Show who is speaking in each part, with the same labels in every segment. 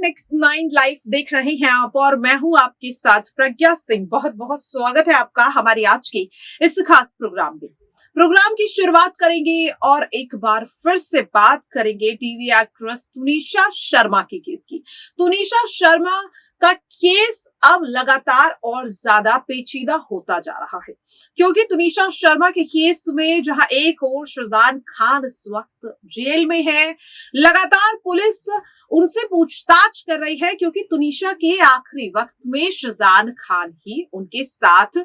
Speaker 1: Next 9 live देख रहे हैं आप और मैं हूं आपके साथ प्रज्ञा सिंह। बहुत बहुत स्वागत है आपका हमारी आज की इस खास प्रोग्राम में। प्रोग्राम की शुरुआत करेंगे और एक बार फिर से बात करेंगे टीवी एक्ट्रेस तुनिशा शर्मा के केस की। तुनिशा शर्मा का केस अब लगातार और ज्यादा पेचीदा होता जा रहा है, क्योंकि तुनिशा शर्मा के केस में जहां एक और शाहजान खान इस वक्त जेल में है, लगातार पुलिस उनसे पूछताछ कर रही है, क्योंकि तुनिशा के आखिरी वक्त में शाहजान खान ही उनके साथ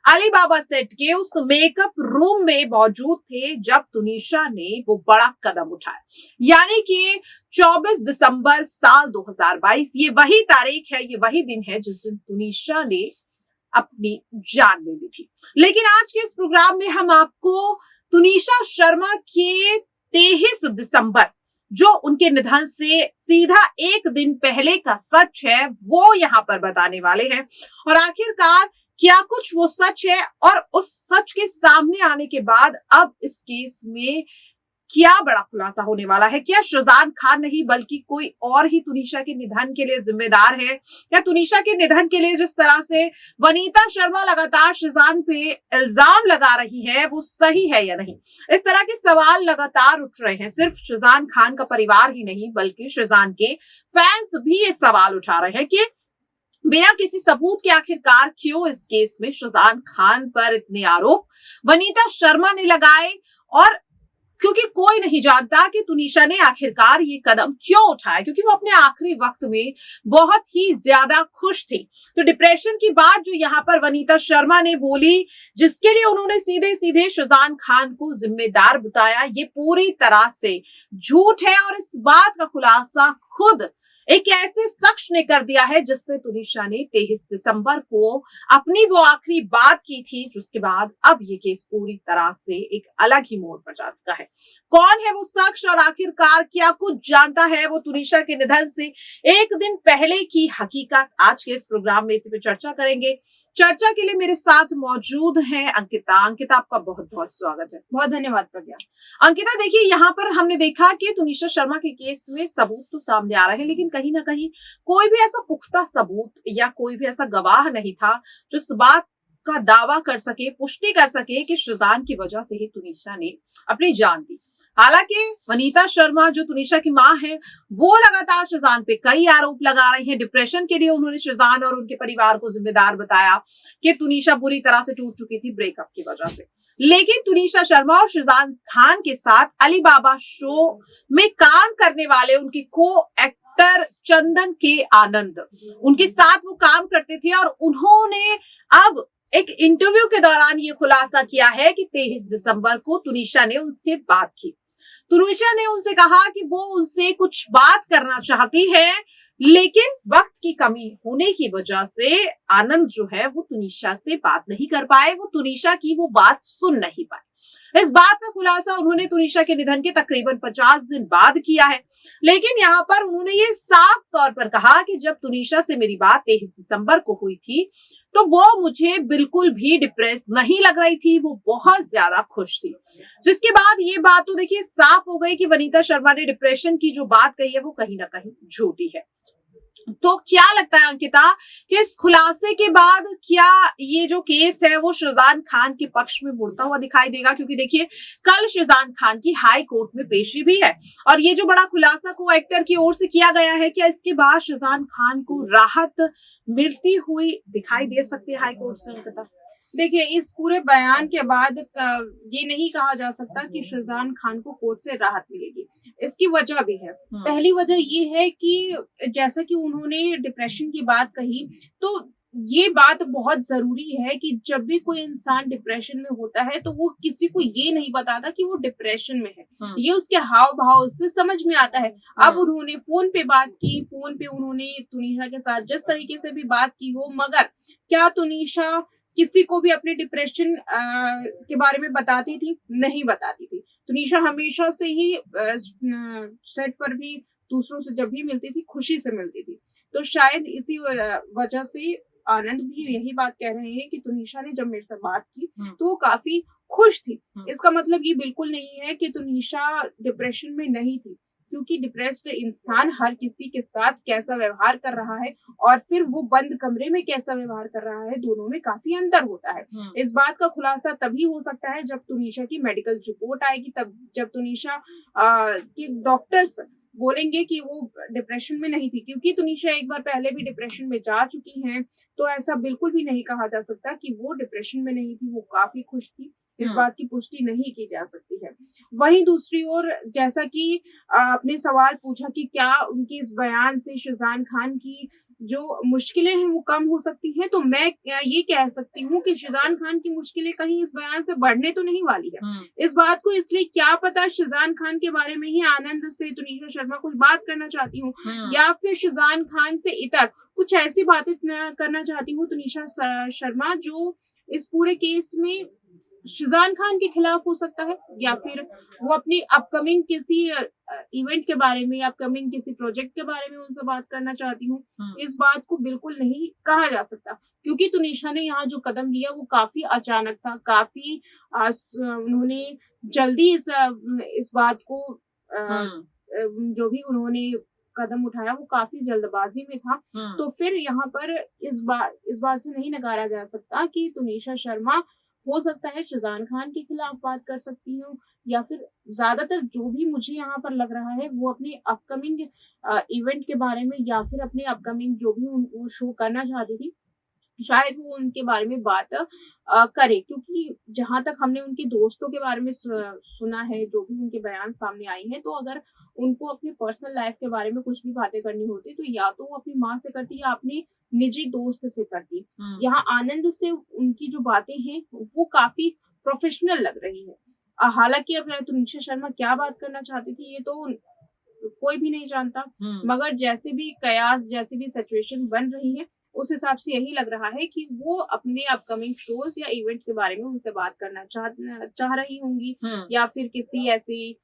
Speaker 1: अलीबाबा सेट के उस मेकअप रूम में मौजूद थे जब तुनिशा ने वो बड़ा कदम उठाया। यानी कि 24 दिसंबर साल 2022 ये वही तारीख है, ये वही दिन है जिस दिन तुनिशा ने अपनी जान ले ली थी। लेकिन आज के इस प्रोग्राम में हम आपको तुनिशा शर्मा के 23 दिसंबर जो उनके निधन से सीधा एक दिन पहले का सच है वो यहाँ पर बताने वाले हैं, और आखिरकार क्या कुछ वो सच है और उस सच के सामने आने के बाद अब इस केस में क्या बड़ा खुलासा होने वाला है। क्या शाहजान खान नहीं बल्कि कोई और ही तुनिशा के निधन के लिए जिम्मेदार है? या तुनिशा के निधन के लिए जिस तरह से वनीता शर्मा लगातार शाहजान पे इल्जाम लगा रही है वो सही है या नहीं? इस तरह के सवाल लगातार उठ रहे हैं। सिर्फ शाहजान खान का परिवार ही नहीं बल्कि शाहजान के फैंस भी ये सवाल उठा रहे हैं कि बिना किसी सबूत के आखिरकार क्यों इस केस में शाहजान खान पर इतने आरोप वनीता शर्मा ने लगाए, और क्योंकि कोई नहीं जानता कि तुनिशा ने आखिरकार ये कदम क्यों उठाया, क्योंकि वो अपने आखिरी वक्त में बहुत ही ज्यादा खुश थी। तो डिप्रेशन की बात जो यहाँ पर वनीता शर्मा ने बोली, जिसके लिए उन्होंने सीधे सीधे शाहजान खान को जिम्मेदार बताया, ये पूरी तरह से झूठ है। और इस बात का खुलासा खुद एक ऐसे शख्स ने कर दिया है जिससे तुनिशा ने 23 दिसंबर को अपनी वो आखिरी बात की थी, जिसके बाद अब ये केस पूरी तरह से एक अलग ही मोड़ पर जा चुका है। कौन है वो शख्स और आखिरकार क्या कुछ जानता है वो तुनिशा के निधन से एक दिन पहले की हकीकत, आज के इस प्रोग्राम में इसी पे चर्चा करेंगे। चर्चा के लिए मेरे साथ मौजूद हैं अंकिता। अंकिता, आपका बहुत बहुत स्वागत है।
Speaker 2: बहुत धन्यवाद प्रज्ञा।
Speaker 1: अंकिता, देखिए यहाँ पर हमने देखा कि तुनिशा शर्मा के केस में सबूत तो सामने आ रहे हैं, लेकिन कहीं ना कहीं कोई भी ऐसा पुख्ता सबूत या कोई भी ऐसा गवाह नहीं था जो इस बात का दावा कर सके, पुष्टि कर सके कि शाहजान की वजह से ही तुनिशा ने अपनी जान दी। हालांकि वनीता शर्मा जो तुनिशा की मां है वो लगातार शाहजान पे कई आरोप लगा रही हैं। डिप्रेशन के लिए उन्होंने शाहजान और उनके परिवार को जिम्मेदार बताया कि तुनिशा बुरी तरह से टूट चुकी थी ब्रेकअप की वजह से। लेकिन तुनिशा शर्मा और शाहजान खान के साथ अलीबाबा शो में काम करने वाले उनके को एक्टर चंदन के आनंद उनके साथ वो काम करते थे, और उन्होंने अब एक इंटरव्यू के दौरान ये खुलासा किया है कि 23 दिसंबर को तुनिशा ने उनसे बात की। तुनिशा ने उनसे कहा कि वो उनसे कुछ बात करना चाहती है, लेकिन वक्त की कमी होने की वजह से आनंद जो है वो तुनिशा से बात नहीं कर पाए, वो तुनिशा की वो बात सुन नहीं पाए। इस बात का खुलासा उन्होंने तुनिशा के निधन के तकरीबन 50 दिन बाद किया है। लेकिन यहाँ पर उन्होंने ये साफ तौर पर कहा कि जब तुनिशा से मेरी बात 23 दिसंबर को हुई थी तो वो मुझे बिल्कुल भी डिप्रेस नहीं लग रही थी, वो बहुत ज्यादा खुश थी। जिसके बाद ये बात तो देखिए साफ हो गई कि वनीता शर्मा ने डिप्रेशन की जो बात कही है वो कहीं ना कहीं झूठी है। तो क्या लगता है अंकिता कि इस खुलासे के बाद क्या ये जो केस है वो शाहजान खान के पक्ष में मुड़ता हुआ दिखाई देगा? क्योंकि देखिए कल शाहजान खान की हाई कोर्ट में पेशी भी है, और ये जो बड़ा खुलासा को एक्टर की ओर से किया गया है, क्या इसके बाद शाहजान खान को राहत मिलती हुई दिखाई दे सकती है हाई कोर्ट से अंकिता?
Speaker 2: देखिए, इस पूरे बयान के बाद ये नहीं कहा जा सकता कि शाहजान खान को कोर्ट से राहत मिलेगी। इसकी वजह भी है। पहली वजह ये है कि जैसा कि उन्होंने डिप्रेशन की बात कही, तो ये बात बहुत जरूरी है कि जब भी कोई इंसान डिप्रेशन में होता है तो वो किसी को ये नहीं बताता कि वो डिप्रेशन में है। ये उसके हाव भाव से समझ में आता है। अब उन्होंने फोन पे बात की, फोन पे उन्होंने तुनिशा के साथ जिस तरीके से भी बात की हो, मगर क्या तुनिशा किसी को भी अपने डिप्रेशन के बारे में बताती थी? नहीं बताती थी। तुनिशा हमेशा से ही सेट पर भी दूसरों से जब भी मिलती थी खुशी से मिलती थी। तो शायद इसी वजह से आनंद भी यही बात कह रहे हैं कि तुनिशा ने जब मेरे से बात की तो वो काफी खुश थी। इसका मतलब ये बिल्कुल नहीं है कि तुनिशा डिप्रेशन में नहीं थी। क्योंकि डिप्रेस्ड इंसान हर किसी के साथ कैसा व्यवहार कर रहा है और फिर वो बंद कमरे में कैसा व्यवहार कर रहा है, दोनों में काफी अंतर होता है। इस बात का खुलासा तभी हो सकता है जब तुनिशा की मेडिकल रिपोर्ट आएगी, तब जब तुनिशा के डॉक्टर्स बोलेंगे कि वो डिप्रेशन में नहीं थी, क्योंकि तुनिशा एक बार पहले भी डिप्रेशन में जा चुकी हैं, तो ऐसा बिल्कुल भी नहीं कहा जा सकता कि वो डिप्रेशन में नहीं थी, वो काफी खुश थी। इस बात की पुष्टि नहीं की जा सकती है। वहीं दूसरी ओर, जैसा कि आपने सवाल पूछा कि क्या उनके इस बयान से शाहजहां खान की जो मुश्किलें हैं वो कम हो सकती हैं, तो मैं ये कह सकती हूँ कि शाहजहां खान की मुश्किलें कहीं इस बयान से बढ़ने तो नहीं वाली है। इस बात को इसलिए क्या पता शाहजहां खान के बारे में ही आनंद से तुनिशा शर्मा कुछ बात करना चाहती हूँ, या फिर शाहजहां खान से इतर कुछ ऐसी बातें करना चाहती हूँ तुनिशा शर्मा जो इस पूरे केस में शाहजहां खान के खिलाफ हो सकता है, या फिर वो अपनी अपकमिंग किसी इवेंट के बारे में, अपकमिंग किसी प्रोजेक्ट के बारे में उनसे बात करना चाहती हूँ। इस बात को बिल्कुल नहीं कहा जा सकता, क्योंकि तुनिशा ने यहाँ जो कदम लिया वो काफी अचानक था, काफी उन्होंने जल्दी इस बात को जो भी उन्होंने कदम उठाया वो काफी जल्दबाजी में था। तो फिर यहाँ पर इस बात से नहीं नकारा जा सकता कि तुनिशा शर्मा हो सकता है शाहजहां खान के खिलाफ बात कर सकती हूँ, या फिर ज्यादातर जो भी मुझे यहाँ पर लग रहा है वो अपने अपकमिंग इवेंट के बारे में, या फिर अपने अपकमिंग जो भी वो शो करना चाहती थी, शायद वो उनके बारे में बात करे। क्योंकि जहां तक हमने उनके दोस्तों के बारे में सुना है, जो भी उनके बयान सामने आई हैं, तो अगर उनको अपने पर्सनल लाइफ के बारे में कुछ भी बातें करनी होती तो या तो वो अपनी माँ से करती या अपने निजी दोस्त से करती। यहाँ आनंद से उनकी जो बातें हैं वो काफी प्रोफेशनल लग रही है। हालांकि अब तुनिशा शर्मा क्या बात करना चाहती थी ये तो कोई भी नहीं जानता, मगर जैसे भी कयास, जैसे भी सिचुएशन बन रही है, उस हिसाब से यही लग रहा है कि वो अपने अपकमिंग शोज या इवेंट के बारे में उनसे बात करना चाह रही होंगी, या फिर किसी ऐसे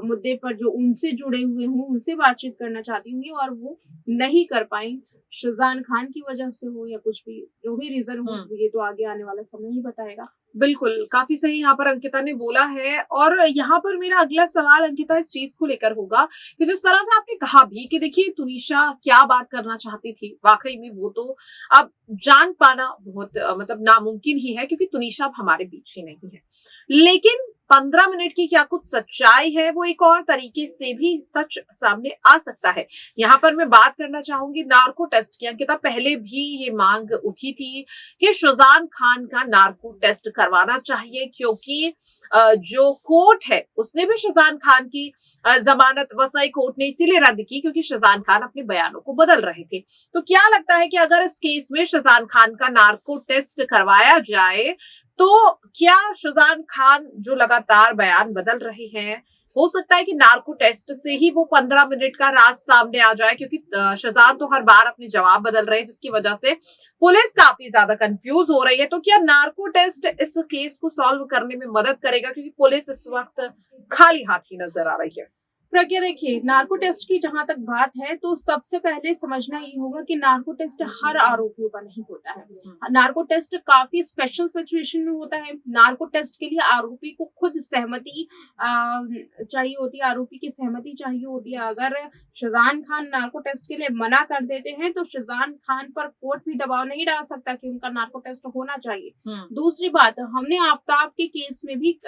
Speaker 2: मुद्दे पर जो उनसे जुड़े हुए हों उनसे बातचीत करना चाहती होंगी और वो नहीं कर पाई, शाहजहां खान की वजह से हो या कुछ भी, जो भी रीजन हो ये तो आगे आने वाला समय ही बताएगा।
Speaker 1: बिल्कुल, काफी सही यहाँ पर अंकिता ने बोला है। और यहाँ पर मेरा अगला सवाल अंकिता इस चीज को लेकर होगा कि जिस तरह से आपने कहा भी कि देखिए तुनिशा क्या बात करना चाहती थी, वाकई में वो तो अब जान पाना बहुत मतलब नामुमकिन ही है, क्योंकि तुनिशा अब हमारे बीच ही नहीं है। लेकिन 15 मिनट की क्या कुछ सच्चाई है, वो एक और तरीके से भी सच सामने आ सकता है। यहाँ पर मैं बात करना चाहूंगी नार्को टेस्ट की। अंकिता, पहले भी ये मांग उठी थी कि शाहजहां खान का नार्को टेस्ट करवाना चाहिए, क्योंकि जो कोर्ट है उसने भी शाहजहां खान की जमानत वसई कोर्ट ने इसीलिए रद्द की क्योंकि शाहजहां खान अपने बयानों को बदल रहे थे। तो क्या लगता है कि अगर इस केस में शाहजहां खान का नार्को टेस्ट करवाया जाए तो क्या शाहजहां खान जो लगातार बयान बदल रहे हैं, हो सकता है कि नार्को टेस्ट से ही वो 15 मिनट का राज सामने आ जाए, क्योंकि शाहजहां तो हर बार अपने जवाब बदल रहे हैं, जिसकी वजह से पुलिस काफी ज्यादा कंफ्यूज हो रही है। तो क्या नार्को टेस्ट इस केस को सॉल्व करने में मदद करेगा, क्योंकि पुलिस इस वक्त खाली हाथ ही नजर आ रही है?
Speaker 2: प्रज्ञा, देखिए, नार्को टेस्ट की जहां तक बात है तो सबसे पहले समझना ये होगा कि नार्को टेस्ट हर आरोपियों का नहीं होता है। नार्को टेस्ट काफी स्पेशल सिचुएशन में होता है। नार्को टेस्ट के लिए आरोपी को खुद सहमति चाहिए होती है, आरोपी की सहमति चाहिए होती है। अगर शाहजहां खान नार्को टेस्ट के लिए मना कर देते हैं तो शाहजहां खान पर कोर्ट भी दबाव नहीं डाल सकता कि उनका नार्को टेस्ट होना चाहिए। दूसरी बात, हमने आफ्ताब के केस में भी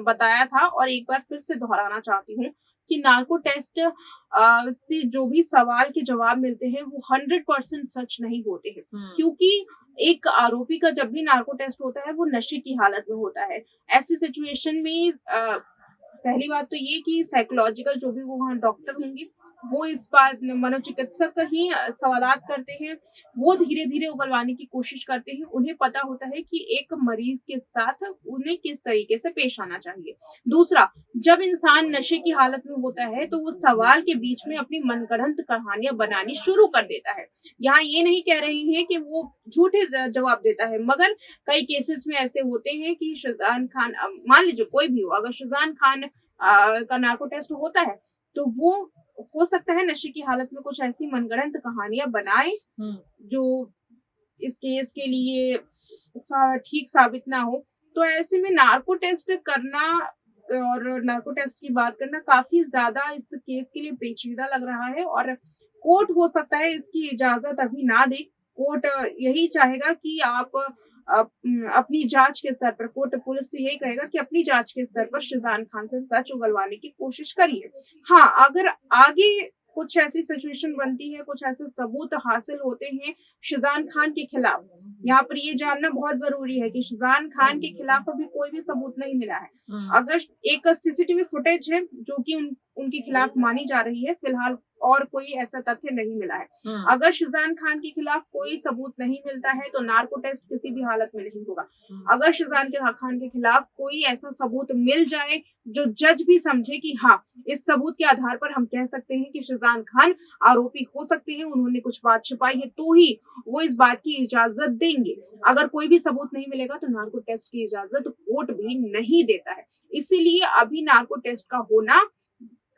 Speaker 2: बताया था और एक बार फिर से दोहराना चाहती हूँ कि नार्को टेस्ट से जो भी सवाल के जवाब मिलते हैं वो 100% सच नहीं होते हैं, क्योंकि एक आरोपी का जब भी नार्को टेस्ट होता है वो नशे की हालत में होता है। ऐसी सिचुएशन में पहली बात तो ये कि साइकोलॉजिकल जो भी वो वहाँ डॉक्टर होंगे वो इस बात, मनोचिकित्सक ही सवालात करते हैं, वो धीरे धीरे उगलवाने की कोशिश करते हैं। उन्हें पता होता है कि एक मरीज के साथ उन्हें किस तरीके से पेश आना चाहिए। दूसरा, जब इंसान नशे की हालत में होता है तो वो सवाल के बीच में अपनी मनगढ़ंत कहानियां बनानी शुरू कर देता है। यहाँ ये नहीं कह रहे हैं कि वो झूठे जवाब देता है, मगर कई केसेस में ऐसे होते हैं कि शाहजहां खान, मान लीजिए कोई भी हो, अगर शाहजहां खान का नार्को टेस्ट होता है तो वो हो सकता है नशे की हालत में कुछ ऐसी मनगढ़ंत कहानियां बनाए जो इस केस के लिए ठीक साबित ना हो। तो ऐसे में नार्को टेस्ट करना और नार्को टेस्ट की बात करना काफी ज्यादा इस केस के लिए पेचीदा लग रहा है, और कोर्ट हो सकता है इसकी इजाजत अभी ना दे। कोर्ट यही चाहेगा कि आप अपनी जांच के स्तर पर, कोर्ट पुलिस से यही कहेगा कि अपनी जांच के स्तर पर शिजान खान से सच उगलवाने की कोशिश करिए। हाँ, अगर आगे कुछ ऐसी सिचुएशन बनती है, कुछ ऐसे सबूत हासिल होते हैं शिजान खान के खिलाफ, यहाँ पर ये जानना बहुत जरूरी है कि शिजान खान के खिलाफ अभी कोई भी सबूत नहीं मिला है। अगर एक सीसीटीवी फुटेज है जो कि उनके खिलाफ मानी जा रही है, फिलहाल और कोई ऐसा तथ्य नहीं मिला है। अगर शिजान खान के खिलाफ कोई सबूत नहीं मिलता है तो नार्को टेस्ट किसी भी हालत में नहीं होगा। अगर शिजान खान के खिलाफ कोई ऐसा सबूत मिल जाए जो जज भी समझे कि हाँ, इस सबूत के आधार पर हम कह सकते हैं कि शिजान खान आरोपी हो सकते हैं, उन्होंने कुछ बात छिपाई है, तो ही वो इस बात की इजाजत देंगे। अगर कोई भी सबूत नहीं मिलेगा तो नार्को टेस्ट की इजाजत कोर्ट भी नहीं देता है। इसीलिए अभी नार्को टेस्ट का होना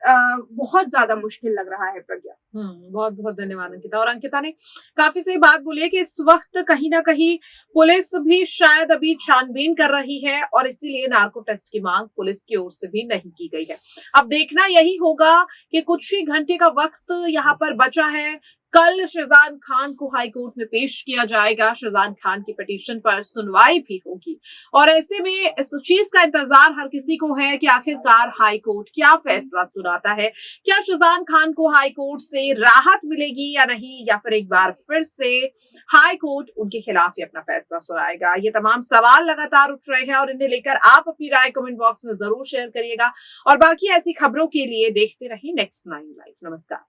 Speaker 2: बहुत ज्यादा मुश्किल लग रहा है। प्रज्ञा,
Speaker 1: बहुत बहुत धन्यवाद अंकिता। और अंकिता ने काफी सही बात बोली है कि इस वक्त कहीं ना कहीं पुलिस भी शायद अभी छानबीन कर रही है और इसीलिए नार्को टेस्ट की मांग पुलिस की ओर से भी नहीं की गई है। अब देखना यही होगा कि कुछ ही घंटे का वक्त यहाँ पर बचा है। कल शिजान खान को हाई कोर्ट में पेश किया जाएगा, शिजान खान की पिटीशन पर सुनवाई भी होगी और ऐसे में इस चीज का इंतजार हर किसी को है कि आखिरकार हाई कोर्ट क्या फैसला सुनाता है। क्या शिजान खान को हाई कोर्ट से राहत मिलेगी या नहीं, या फिर एक बार फिर से हाई कोर्ट उनके खिलाफ ही अपना फैसला सुनाएगा। ये तमाम सवाल लगातार उठ रहे हैं और इन्हें लेकर आप अपनी राय कमेंट बॉक्स में जरूर शेयर करिएगा और बाकी ऐसी खबरों के लिए देखते रहिए नेक्स्ट 9 लाइव। नमस्कार।